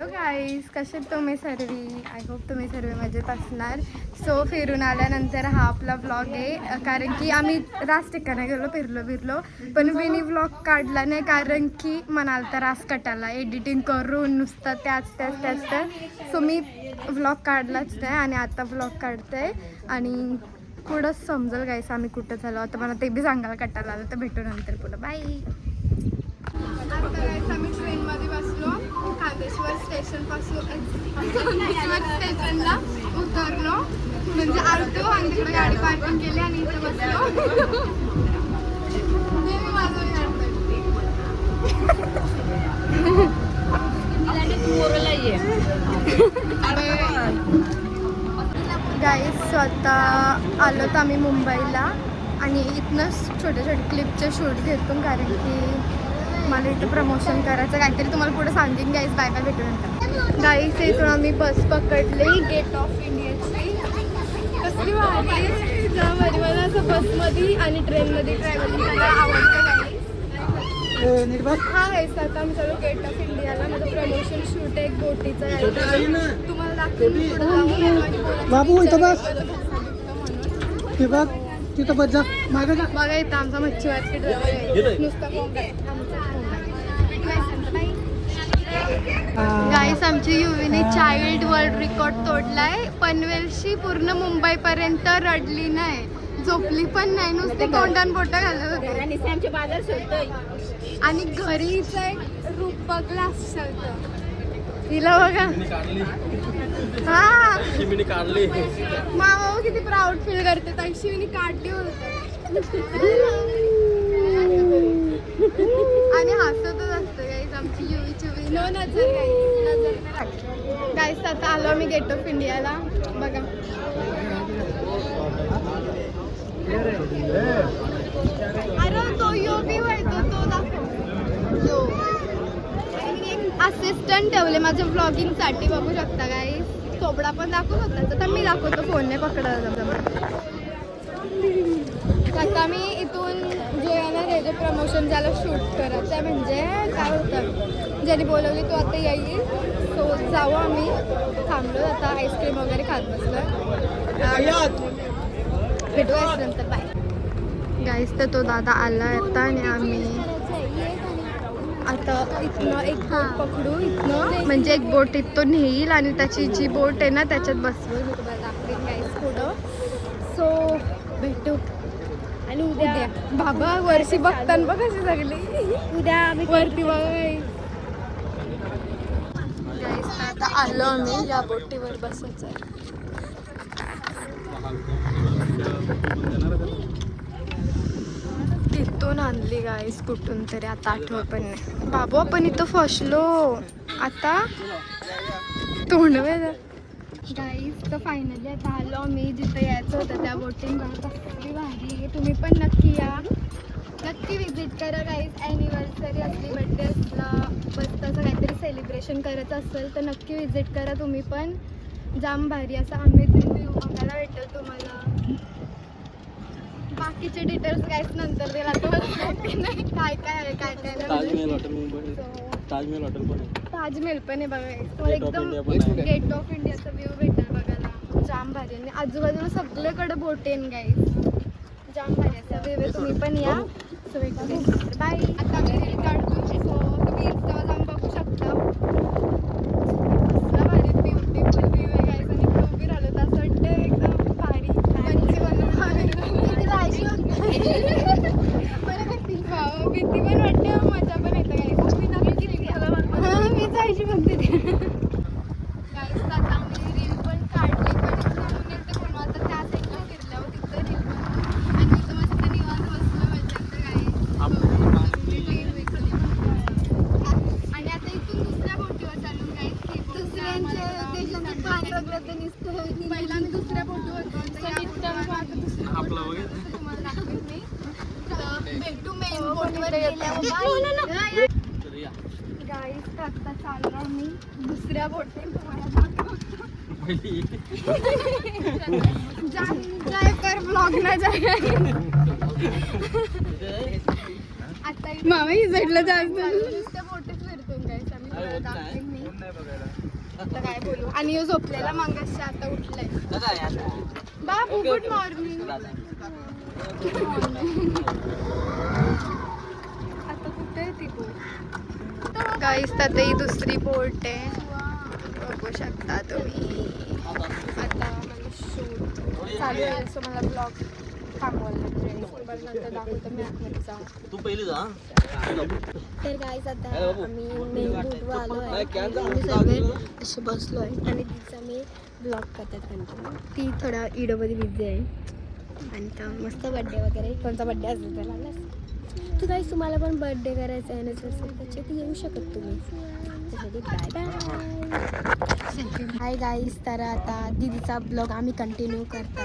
गाईस, कसे तुम्ही सर्व? आय होप तुम्ही सर्व मजेत असणार. सो फिरून आल्यानंतर हा आपला ब्लॉग आहे, कारण की आम्ही रास ठिकाणी गेलो, फिरलो पण विनी ब्लॉग काढला नाही, कारण की म्हणाल तर रास कटाला एडिटिंग करून नुसतं त्याच सो मी ब्लॉग काढलाच नाही आणि आता ब्लॉग काढते आणि पुढंच समजेल गाईस आम्ही कुठं झालो. आता मला ते बी सांगायला कटाला आलं, तर भेटू नंतर पुढं. बाय. आता गाईस आम्ही ट्रेनमध्ये बसलो, खांदेश्वर स्टेशनला उतरलो, म्हणजे आलतो आणि तिकडे गाडी पार्किंग केली आणि इथं बसलो. गाईस आता आलो तर आम्ही मुंबईला आणि इथनंच छोटे क्लिपचे शूट घेतो, कारण की मला इथं प्रमोशन करायचं काहीतरी. तुम्हाला पुढे सांगेन गाईस. बाय बाय, भेटू नंतर. गाईस इथून आम्ही बस पकडली गेट ऑफ इंडियाची. कसली भारी जाम मला असं बसमध्ये आणि ट्रेनमध्ये ट्रॅव्हलिंग करायला आवडतं गाईस. हा गाईस आता आम्ही चालू गेट ऑफ इंडियाला. माझं प्रमोशन शूट आहे एक बोटीचं, तुम्हाला दाखवून बाबू इथं बस, तिथं बस जा. बघा इथं आमचा मच्छी मार्केट नुसता गाईस. आमची युवीने चाइल्ड वर्ल्ड रेकॉर्ड तोडलाय. पनवेलशी पूर्ण मुंबईपर्यंत रडली नाही, झोपली पण नाही, नुसते तोंडान बोटं घालत होते. बाजार सोडतोय आणि घरीचं एक रूप बघला असतं तिला बघा. हा मामा किती प्राऊड फील करते, ताई शिवनी काढली होतं आणि हसतच असतं गाईस. आमची युवी चिवी नो नजर गाईस. आता आलो आम्ही गेट ऑफ इंडियाला. बघा अरे तो योगी होय, तो दाखव. असिस्टंट ठेवले माझ्या व्लॉगिंगसाठी, बघू शकता गाईस. सोबडा पण दाखवत होता, तर मी दाखवतो, फोनने पकडलं. आता मी इथून जो येणार आहे, जो प्रमोशन ज्याला शूट करायचं आहे, म्हणजे काय होतं, ज्याने बोलवली तो आता येईल. सो जाऊ आम्ही. थांबलो आता, आईस्क्रीम वगैरे खात बसलो. भेटू नंतर. बाय गाईस. तर तो दादा आला आता आणि आम्ही आता इथनं एक बोट पकडू. इथनं म्हणजे एक बोट इथं नेईल आणि त्याची जी बोट आहे ना त्याच्यात बसवू. मी तुम्हाला दाखवेन गाईस पुढं. सो भेटू. आणि उद्या बाबा वर्षी बघताना बघ कशी सगळी. उद्या आम्ही वरती बघा गाईस. आता आलो आम्ही, या बोटीवर बसायचं आहे. तिथून आणली गाईस कुठून तरी, आता आठवत पण नाही. बाबू आपण इथं फसलो आता. तोंड गाईस. तर फायनली आता आलो आम्ही जिथं यायचं होतं त्या बोटिंग. कसली भारी. तुम्ही पण नक्की या, नक्की विजिट करा गाईस. ॲनिव्हर्सरी असली, बड्डे असला, बस तसं काहीतरी सेलिब्रेशन करायचं असेल तर नक्की विजिट करा तुम्ही पण. जाम भारी असा अमेझिंग व्ह्यू बघायला भेटेल तुम्हाला. बाकीचे डिटेल्स गाईस नंतर दिला तुम्हाला माहिती नाही काय आहे. ताजमहल हॉटेल मुंबई, ताजमहल हॉटेल पण आहे. ताजमहल पण आहे बघा. तुम्हाला एकदम गेट ऑफ इंडियाचा व्ह्यू भेटेल बघायला. जाम भारी. आणि आजूबाजूला सगळीकडे बोटेन गाईस. जाम भारी असा व्ह्यू. तुम्ही पण या. So bye. आता आम्ही रील काढतो, सो तुम्ही इंस्टावर जाऊन बघू शकता. कसला भारी ब्युटिफुल व्ह्यू आहे गाईस. आणि इकडे उभी राहिलो तर असं वाटतं एकदम भारी. भीती पण वाटते, मजा पण येतं गाईस. मी नक्की मी जायची बघते ते गाईस. आता आम्ही रील पण काढली, पण इथं म्हणून आता त्या साईडला फिरल्यावर तिथं रील पण. आणि इथं मस्त निवांत बसलं मजा येतं गाईस. आणि आता इथून दुसऱ्या बोटीवर चालून गाईस. दुसऱ्यांच्या देशात पाहण्याचं नुसतं पहिला आम्ही दुसऱ्या बोटीवर तुम्हाला दाखवेन मी. भेटू मेन बोटवर गाईस. आता चाललो आम्ही दुसऱ्या बोटीवर, तुम्हाला दाखवतो. जाय कर ब्लॉग ना जाय. आता मामा ही साईडला जायचं नुसत्या बोटीत फिरतो गाईस आम्ही. तुम्हाला दाखवेन मी. आता काय बोलू. आणि ह्यो झोपलेला मंगेशच्या आता उठलाय. बाबू गुड मॉर्निंग. आता कुठे आहे ती बोट? गाईस आता ही दुसरी बोट आहे, बघू शकता तुम्ही. आता मला शूट चालू आहे, सो मला ब्लॉग थांबवायला नंतर दाखवतो मी आतमध्ये जाऊन. तू पहिली जा. तर गाईस आता आम्ही मेन रोडवर आलो आहे. आम्ही सगळे असे बसलो आहे आणि तिचा मी ब्लॉग करतात कंटिन्यू. ती थोडा इडोमध्ये बिझी आहे आणि तर मस्त बड्डे वगैरे कोणता बड्डे असेल तर आलाच. तर गाईस तुम्हाला पण बड्डे करायचा आहे असेल त्याच्यात येऊ शकत तुम्ही. त्यासाठी बाय बाय. हाय गाईस, तर आता दीदीचा ब्लॉग आम्ही कंटिन्यू करता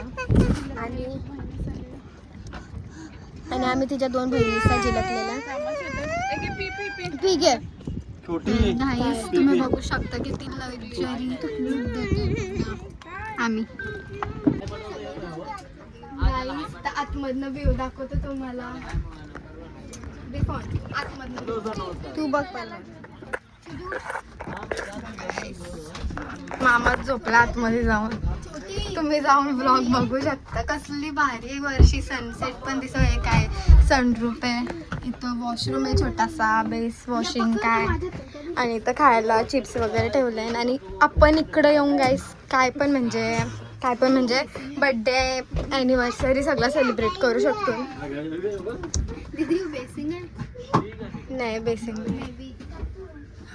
आणि आम्ही तिच्या 2 बहिणीचा झिलकलेला. ठीक आहे गाईस, तुम्ही बघू शकता की ती लक्झरी आम्ही गाईस तर आतमधनं व्ह्यू दाखवतो तुम्हाला. आतमधनं तू बघ पहिला. मामा झोपला आतमध्ये जाऊन. तुम्ही जाऊन ब्लॉग बघू शकता. कसली भारी वर्षी सनसेट पण दिसत आहे. काय सनरूफ आहे इथं, वॉशरूम आहे छोटासा, बेस वॉशिंग काय, आणि इथं खायला चिप्स वगैरे ठेवले आहे. आणि आपण इकडं येऊन गाईस काय पण म्हणजे बड्डे ॲनिव्हर्सरी सगळं सेलिब्रेट करू शकतो. नाही बेसिंग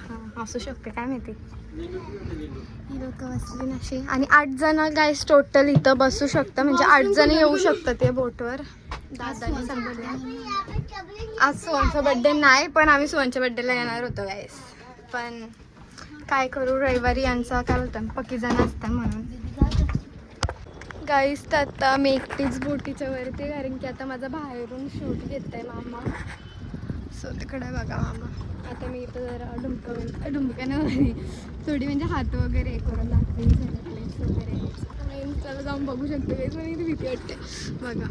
हां असू शकते, काय माहिती. ही लोक बसली नशी आणि 8 जण गाईस टोटल इथं बसू शकतं, म्हणजे 8 जण येऊ शकतात ते बोटवर. दादाने सांगितलं आज सुवनचा बड्डे नाही, पण आम्ही सुवनच्या बड्डेला येणार होतो गाईस. पण काय करू, रविवारी यांचा काय बोलतात पक्की जण असतात म्हणून. गाईस तर आता मी एकटीच बोटीच्या वरती, कारण की आता माझा बाहेरून शूट घेत आहे मामा. सो तिकडे बघा मामा. आता मी इथं जरा डुमक्यानं थोडी म्हणजे हात वगैरे करून दाखवेन प्लेस वगैरे. इंस्टाला जाऊन बघू शकतो गाईस, पण इथे भीती वाटते बघा.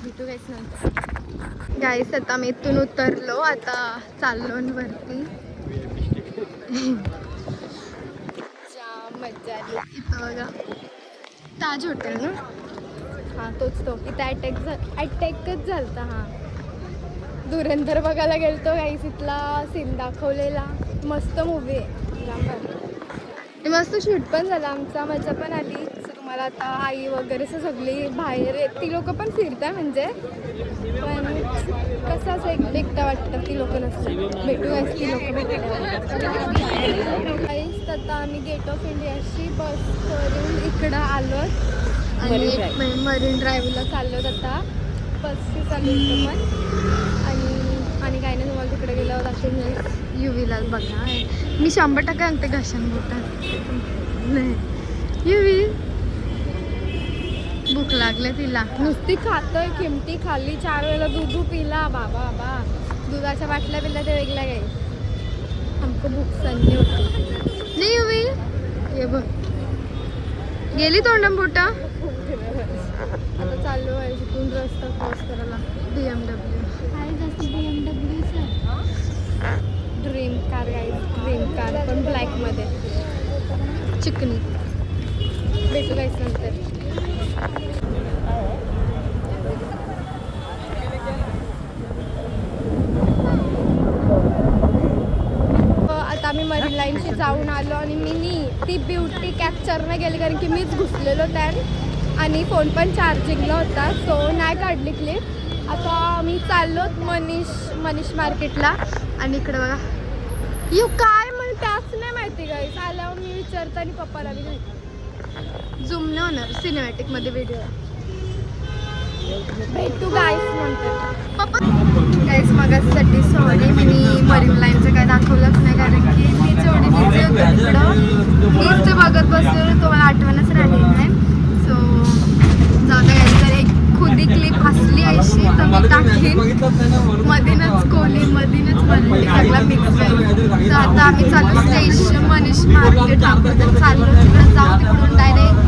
भेटू गाईस नंतर. गाईस आता मी इथून उतरलो, आता चाललो वरती. जाम मज्जा आली इथं बघा. ताज हॉटेल ना, हां तोच तो. इथं अटॅकच झालता. हां धुरंधर बघायला गेलतो गाईस. इथला सीन दाखवलेला, मस्त मूवी आहे. मस्त शूट पण झाला आमचा, मजा पण आली. तुम्हाला आता आई वगैरे सगळी बाहेर आहेत, ती लोक पण फिरतात म्हणजे, पण कसं असं एकटं वाटतं ती लोक नसतात. भेटू गाईस ती लोक गाईस. आता आम्ही गेट ऑफ इंडियाची बस करून इकडं आलो आणि मरीन ड्राईव्हला चाललो. आता बसची चालू होतं पण आणि काही नाही. तुम्हाला तिकडे गेल्यावर दाखवून युवीला बघा. मी 100% आणते घशान बोटात. नाही युवी भूक लागले तिला, नुसती खातोय. किमती खाल्ली, 4 वेळेला दूध पिला. बाबा दुधाच्या बाटल्या पिल्या ते वेगळ्या काही. आमको भूक संधी होती नाही. युवी ये बघ गेली तोंडम बोटा. आता चालू आहे तिथून रस्ता क्रॉस करायला. BMW dream car guys, dream car पण ब्लॅकमध्ये चिकनी. भेटू गाईस नंतर. आता आम्ही मरीन लाईनशी जाऊन आलो आणि मी ती ब्युटी कॅप्चरने गेली, कारण की मीच घुसलेलो त्यात आणि फोन पण चार्जिंगला होता, सो नाही काढली क्लिप. आता मी चाललो मनीष मार्केटला. आणि इकडे बघा यू काय म्हणताच नाही माहिती गाईस. आल्यावर मी विचारतो आणि पप्पाला बी माहिती. झूम नाही होणार सिनेमॅटिकमध्ये व्हिडिओ. भेटू गाईस नंतर. पप्पा गाईस मगासाठी सॉरी, मी मरीन लाईनचं काय दाखवलंच नाही, कारण की मी जेवढी बिझी होते तिकडं मीच ते बघत बसलेलो, तुम्हाला आठवणच राहिली नाही. सो जाऊ दे गाईस. तर एक खुदी क्लिप हसली अशी तर मी टाकेन. मधीनच कोली मधीनच मराठी सगळा मिक्स आहे. तर आता आम्ही चालू स्टेशन मनीष मार्केट चाललो. तिकडं जाऊ, तिकडून डायरेक्ट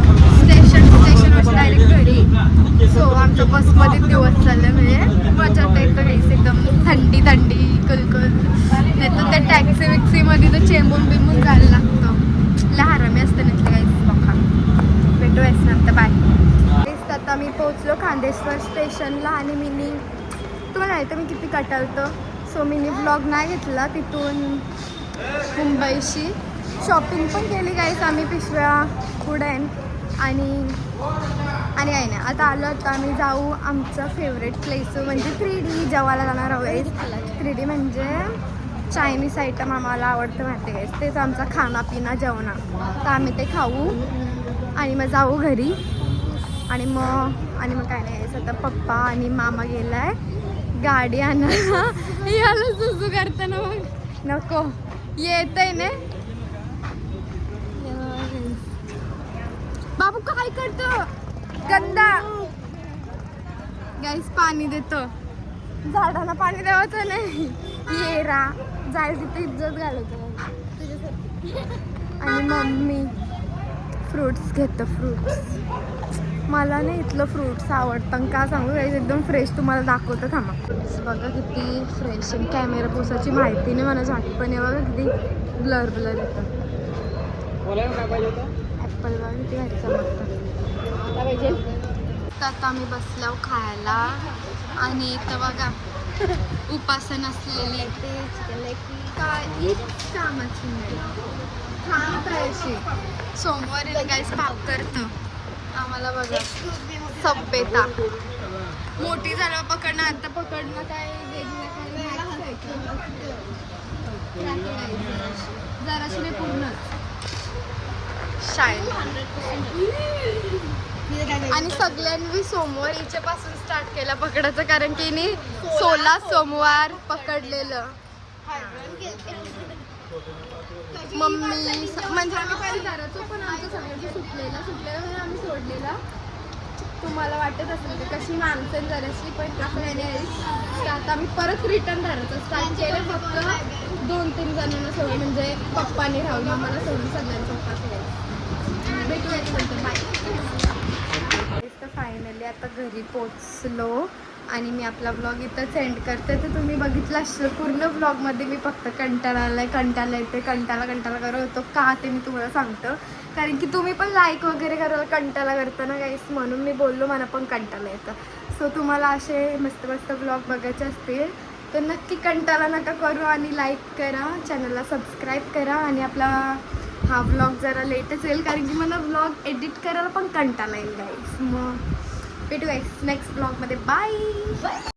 स्टेशनवर डायरेक्ट घरी. सो आमच्या बसमध्ये दिवस चालले म्हणजे मजा येतं काहीच एकदम थंडी थंडी कुलकुल. नाही तर त्या टॅक्सी विक्सीमध्ये तर चेंबून बिंबून जायला लागतं. लहारामी असतं नाही काहीच लोका. भेटूयाच नंतर बाय. आता मी पोहोचलो खांदेश्वर स्टेशनला आणि तुम्हाला माहिती मी किती कटालतं. सो मिनी ब्लॉग नाही घेतला तिथून मुंबईशी. शॉपिंग पण केली काहीच आम्ही पिशव्या पुढे आणि काही नाही. आता आलो आता आम्ही जाऊ आमचं फेवरेट प्लेस म्हणजे 3D जेवायला जाणार आहोत. 3D म्हणजे चायनीज आयटम आम्हाला आवडतं माहिती आहे. तेच आमचा खानापिना जेवणा. तर आम्ही ते खाऊ आणि मग जाऊ घरी आणि मग काय नाही. आता पप्पा आणि मामा गेलाय गाडी आणायला. याला सुसू करताना मग नको येतय ना. बाबू काय करतो गंदा गाईस. पाणी देतो झाडांना. पाणी द्यावाचं नाही. येरा जाय तिथे इज्जत घालवतो. आणि मम्मी फ्रूट्स घेतं. फ्रूट्स मला नाही इथलं फ्रूट्स आवडतं का सांगू गाईस. एकदम फ्रेश तुम्हाला दाखवतं थांबा. बघा किती फ्रेश. कॅमेरा पोसाची माहिती नाही मला झाट पण आहे. बघा किती ब्लर ब्लर येतं. ॲपल बघा किती भारी चमकतं. तर आता आम्ही बसलो खायला आणि इथं बघा उपासन असलेली काय कामाची अशी सोमवारी गाईस पाप करतं आम्हाला. बघा सभ्यता मोठी झालं पकडणं. आता पकडणं काय जराशी नाही पूर्ण शाळेत. आणि सगळ्यांनी सोमवार हिच्यापासून स्टार्ट केला पकडायचं कारण की 16 सोमवार पकडलेलं. मम्मी म्हणजे आम्ही पहिले करायचो पण आमचं सगळ्यांचं सुटलेलं म्हणजे आम्ही सोडलेला. तुम्हाला वाटत असेल की कशी माणसं जराशी पण कसं नाही. आता आम्ही परत रिटर्न धरायचं स्टार्ट केलं. फक्त 2-3 जणांना सोडून म्हणजे पप्पाने राहून आम्हाला सोडून सगळ्यांचं पप्पा सोडायचं. भेटूयाच नंतर बाय. तर फायनली आता घरी पोचलो आणि मी आपला ब्लॉग इथंच एंड करते. तर तुम्ही बघितलं असेल पूर्ण ब्लॉगमध्ये मी फक्त कंटाळा येते कंटाळा करत होतो का ते मी तुम्हाला सांगतो. कारण की तुम्ही पण लाईक वगैरे करायला कंटाळा करता ना गाईस. म्हणून मी बोललो मला पण कंटाळा येतं. सो तुम्हाला असे मस्त मस्त ब्लॉग बघायचे असतील तर नक्की कंटाळा नका करू आणि लाईक करा. चॅनलला सबस्क्राईब करा. आणि आपला हा ब्लॉग जरा लेटच येईल कारण की मला ब्लॉग एडिट करायला पण कंटाळा येईल गाईस. मग भेटू गाईस नेक्स्ट ब्लॉगमध्ये. बाय.